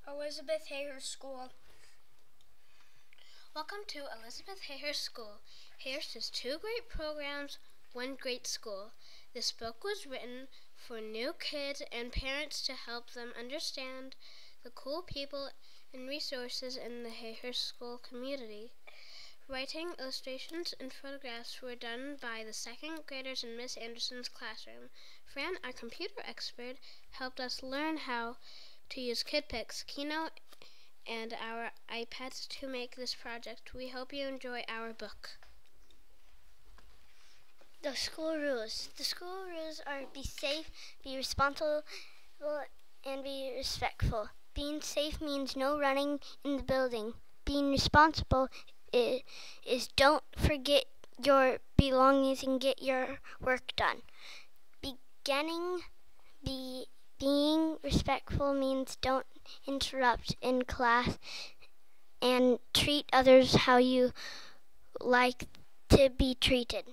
Elizabeth Hayhurst School. Welcome to Elizabeth Hayhurst School. Hayhurst has 2 great programs, 1 great school. This book was written for new kids and parents to help them understand the cool people and resources in the Hayhurst School community. Writing, illustrations, and photographs were done by the 2nd graders in Miss Anderson's classroom. Fran, our computer expert, helped us learn how to use KidPix, Keynote, and our iPads to make this project. We hope you enjoy our book. The school rules. The school rules are be safe, be responsible, and be respectful. Being safe means no running in the building. Being responsible is don't forget your belongings and get your work done. Being respectful means don't interrupt in class and treat others how you like to be treated.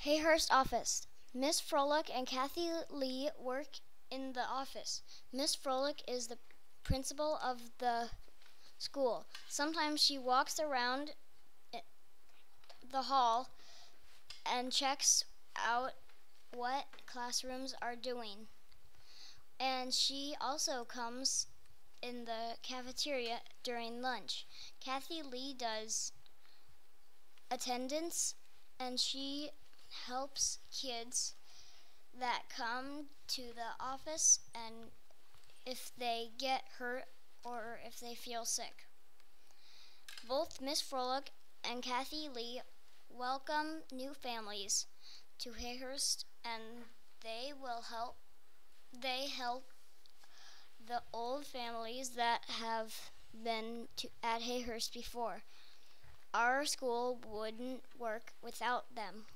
Hayhurst office. Miss Froelich and Kathy Lee work in the office. Miss Froelich is the principal of the school. Sometimes she walks around the hall and checks out what classrooms are doing. And she also comes in the cafeteria during lunch. Kathy Lee does attendance, and she helps kids that come to the office and if they get hurt or if they feel sick. Both Miss Froelich and Kathy Lee welcome new families to Hayhurst, and they help the old families that have been at Hayhurst before. Our school wouldn't work without them.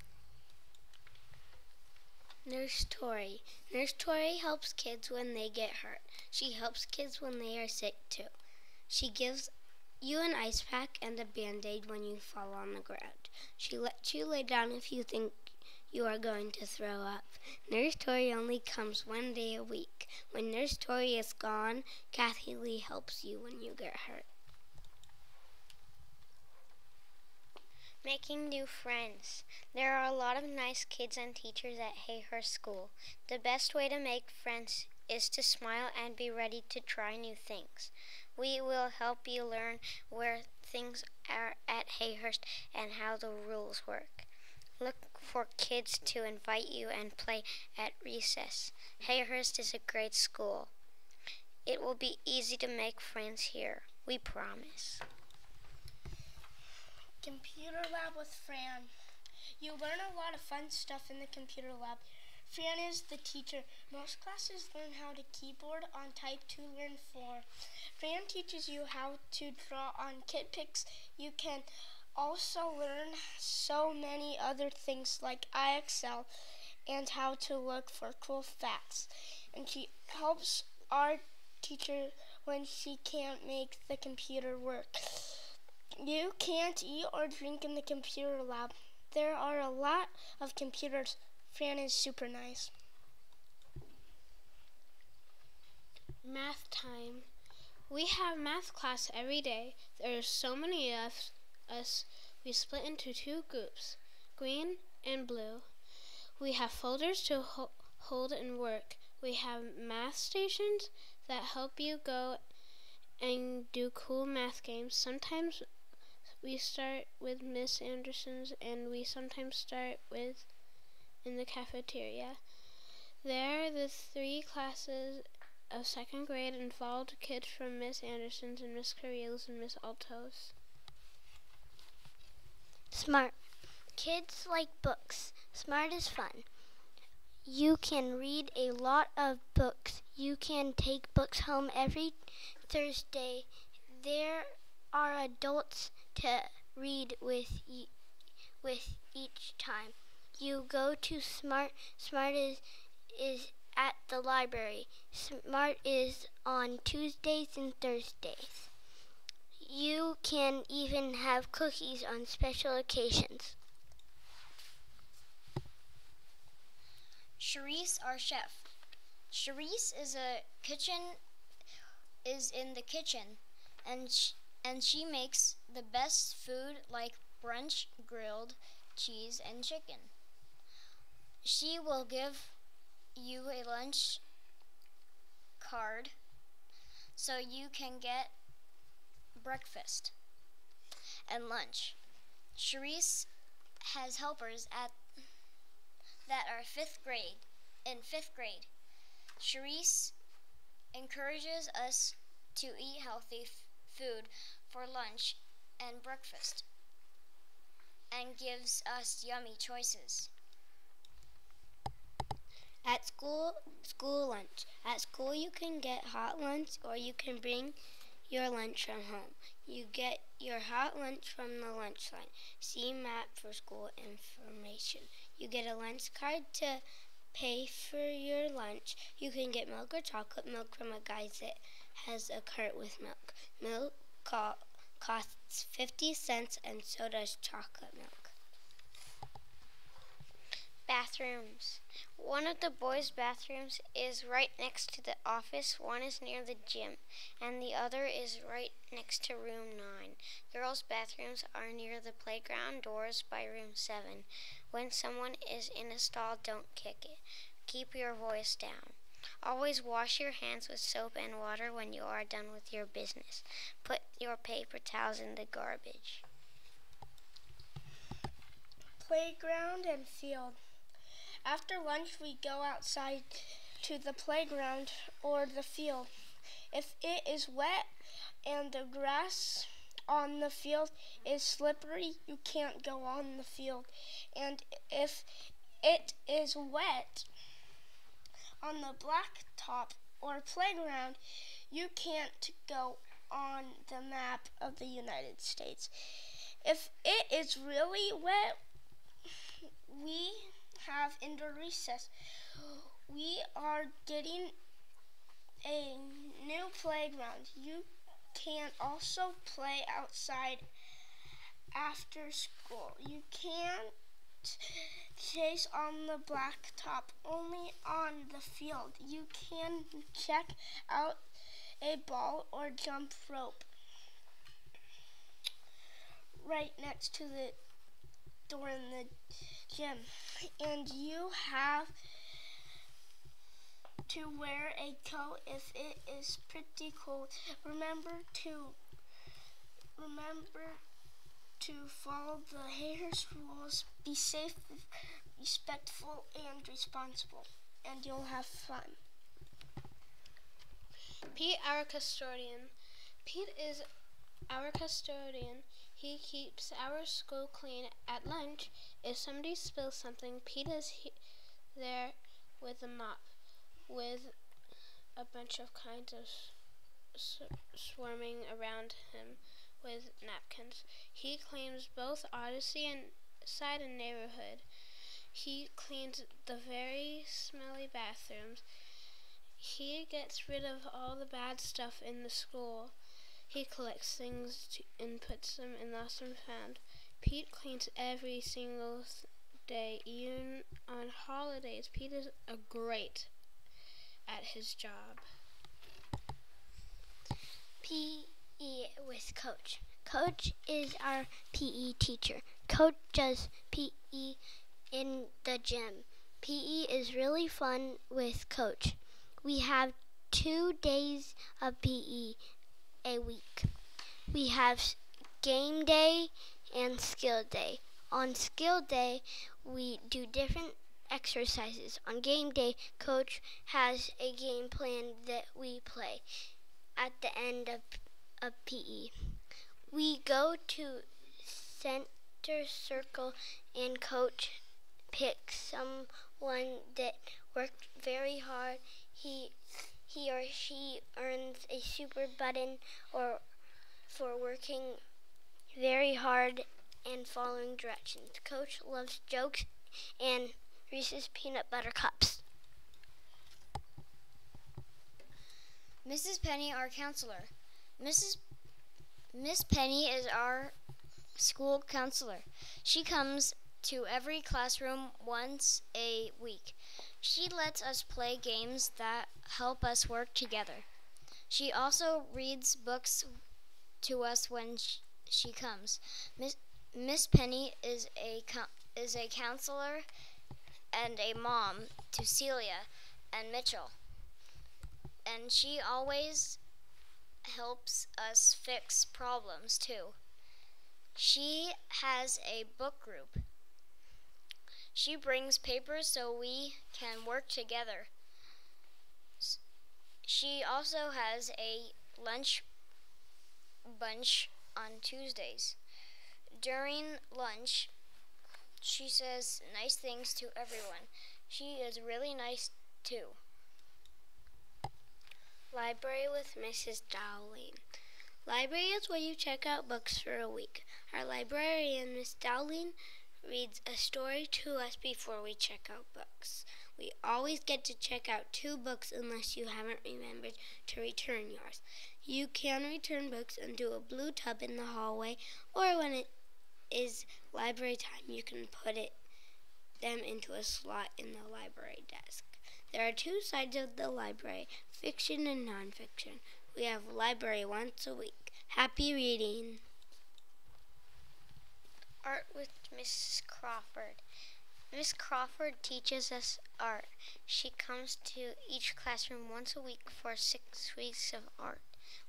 Nurse Tori. Nurse Tori helps kids when they get hurt. She helps kids when they are sick too. She gives you an ice pack and a Band-Aid when you fall on the ground. She lets you lay down if you think you are going to throw up. Nurse Tori only comes 1 day a week. When Nurse Tori is gone, Kathy Lee helps you when you get hurt. Making new friends. There are a lot of nice kids and teachers at Hayhurst School. The best way to make friends is to smile and be ready to try new things. We will help you learn where things are at Hayhurst and how the rules work. Look for kids to invite you and play at recess. Hayhurst is a great school. It will be easy to make friends here. We promise. Computer lab with Fran. You learn a lot of fun stuff in the computer lab. Fran is the teacher. Most classes learn how to keyboard. On type 2, learn 4. Fran teaches you how to draw on KidPix. You can also learn so many other things like IXL and how to look for cool facts. And she helps our teacher when she can't make the computer work. You can't eat or drink in the computer lab. There are a lot of computers. Fran is super nice. Math time. We have math class every day. There are so many of us. We split into 2 groups, green and blue. We have folders to hold and work. We have math stations that help you go and do cool math games. Sometimes we start with Miss Anderson's, and we sometimes start with in the cafeteria. There, the 3 classes of 2nd grade involved kids from Miss Anderson's and Miss Carrillo's and Miss Alto's. Smart. Kids like books. Smart is fun. You can read a lot of books. You can take books home every Thursday. There are adults to read with each time. You go to Smart. Smart is at the library. Smart is on Tuesdays and Thursdays. You can even have cookies on special occasions. Charisse, our chef. Charisse is in the kitchen, and she makes the best food like brunch, grilled cheese, and chicken. She will give you a lunch card so you can get breakfast and lunch. Charisse has helpers that are in fifth grade. Charisse encourages us to eat healthy food for lunch and breakfast and gives us yummy choices. At school lunch. At school you can get hot lunch or you can bring your lunch from home. You get your hot lunch from the lunch line. See map for school information. You get a lunch card to pay for your lunch. You can get milk or chocolate milk from a guy that has a cart with milk. Milk costs 50 cents and so does chocolate milk. Bathrooms. One of the boys' bathrooms is right next to the office, one is near the gym, and the other is right next to room 9. Girls' bathrooms are near the playground doors by room 7. When someone is in a stall, don't kick it. Keep your voice down. Always wash your hands with soap and water when you are done with your business. Put your paper towels in the garbage. Playground and field. After lunch, we go outside to the playground or the field. If it is wet and the grass on the field is slippery, you can't go on the field. And if it is wet on the blacktop or playground, you can't go on the map of the United States. If it is really wet, we have indoor recess. We are getting a new playground. You can also play outside after school. You can't chase on the blacktop, only on the field. You can check out a ball or jump rope right next to the door in the gym. And you have to wear a coat if it is pretty cold. Remember to follow the Hayhurst rules. Be safe, respectful, and responsible, and you'll have fun. Pete, our custodian. Pete is our custodian. He keeps our school clean. At lunch, if somebody spills something, Pete is there with a mop, with a bunch of kinds of swarming around him with napkins. He cleans both Odyssey and side and neighborhood. He cleans the very smelly bathrooms. He gets rid of all the bad stuff in the school. He collects things and puts them in lost and found. Pete cleans every single day, even on holidays. Pete is great at his job. PE with Coach. Coach is our PE teacher. Coach does PE in the gym. PE is really fun with Coach. We have 2 days of PE a week. We have game day and skill day. On skill day, we do different exercises. On game day, Coach has a game plan that we play at the end of PE. We go to center circle and Coach picks someone that worked very hard. He or she earns a super button for working very hard and following directions. Coach loves jokes and Reese's peanut butter cups. Mrs. Penny, our counselor. Miss Penny is our school counselor. She comes to every classroom once a week. She lets us play games that help us work together. She also reads books to us when she comes. Miss Penny is a counselor and a mom to Celia and Mitchell, and she always helps us fix problems too. She has a book group. She brings papers so we can work together. She also has a lunch bunch on Tuesdays. During lunch, she says nice things to everyone. She is really nice too. Library with Mrs. Dowling. Library is where you check out books for a week. Our librarian, Miss Dowling, reads a story to us before we check out books. We always get to check out 2 books unless you haven't remembered to return yours. You can return books into a blue tub in the hallway, or when it is library time, you can put them into a slot in the library desk. There are 2 sides of the library, fiction and nonfiction. We have library once a week. Happy reading. Art with Mrs. Crawford. Miss Crawford teaches us art. She comes to each classroom once a week for 6 weeks of art.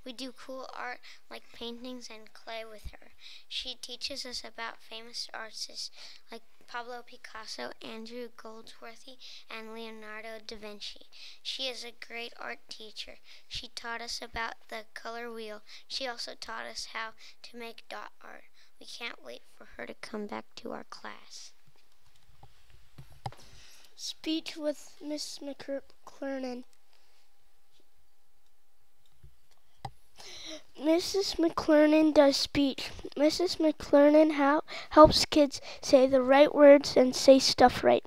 We do cool art like paintings and clay with her. She teaches us about famous artists like Pablo Picasso, Andrew Goldsworthy, and Leonardo da Vinci. She is a great art teacher. She taught us about the color wheel. She also taught us how to make dot art. We can't wait for her to come back to our class. Speech with Miss McClernand. Mrs. McClernand does speech. Mrs. McClernand helps kids say the right words and say stuff right.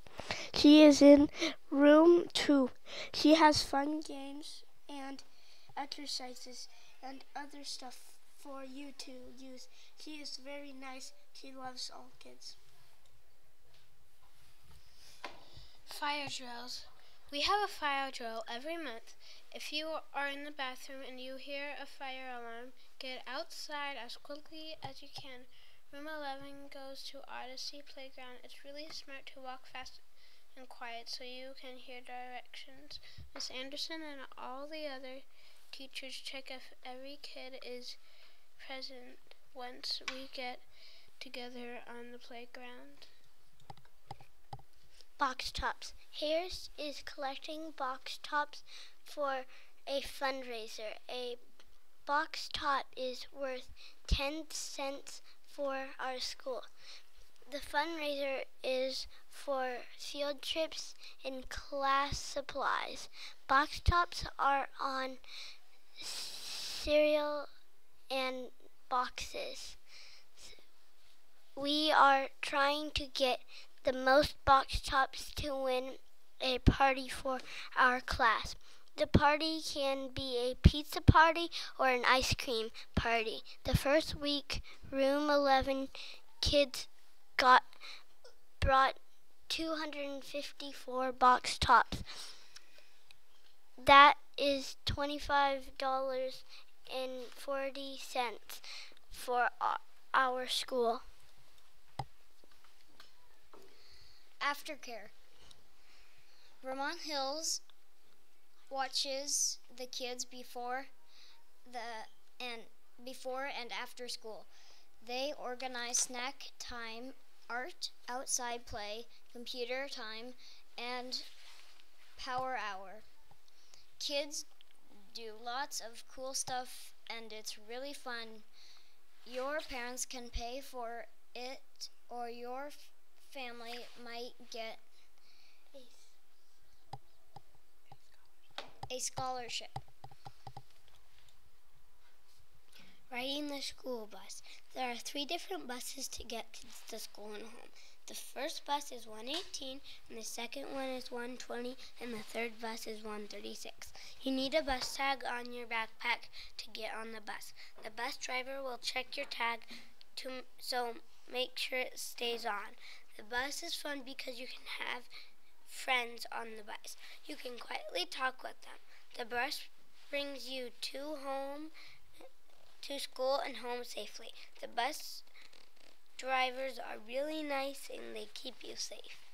She is in room 2. She has fun games and exercises and other stuff for you to use. She is very nice. She loves all kids. Fire drills. We have a fire drill every month. If you are in the bathroom and you hear a fire alarm, get outside as quickly as you can. Room 11 goes to Odyssey Playground. It's really smart to walk fast and quiet so you can hear directions. Miss Anderson and all the other teachers check if every kid is present once we get together on the playground. Box tops. Hayhurst is collecting box tops for a fundraiser. A box top is worth 10 cents for our school. The fundraiser is for field trips and class supplies. Box tops are on cereal and boxes. We are trying to get the most box tops to win a party for our class. The party can be a pizza party or an ice cream party. The first week, room 11 kids brought 254 box tops. That is $25.40 for our school. Aftercare. Vermont Hills watches the kids before and after school. They organize snack time, art, outside play, computer time, and power hour. Kids do lots of cool stuff and it's really fun. Your parents can pay for it or your family might get a scholarship. Riding the school bus. There are 3 different buses to get kids to school and home. The first bus is 118, and the second one is 120, and the third bus is 136. You need a bus tag on your backpack to get on the bus. The bus driver will check your tag so make sure it stays on. The bus is fun because you can have friends on the bus. You can quietly talk with them. The bus brings you to school and home safely. The bus drivers are really nice and they keep you safe.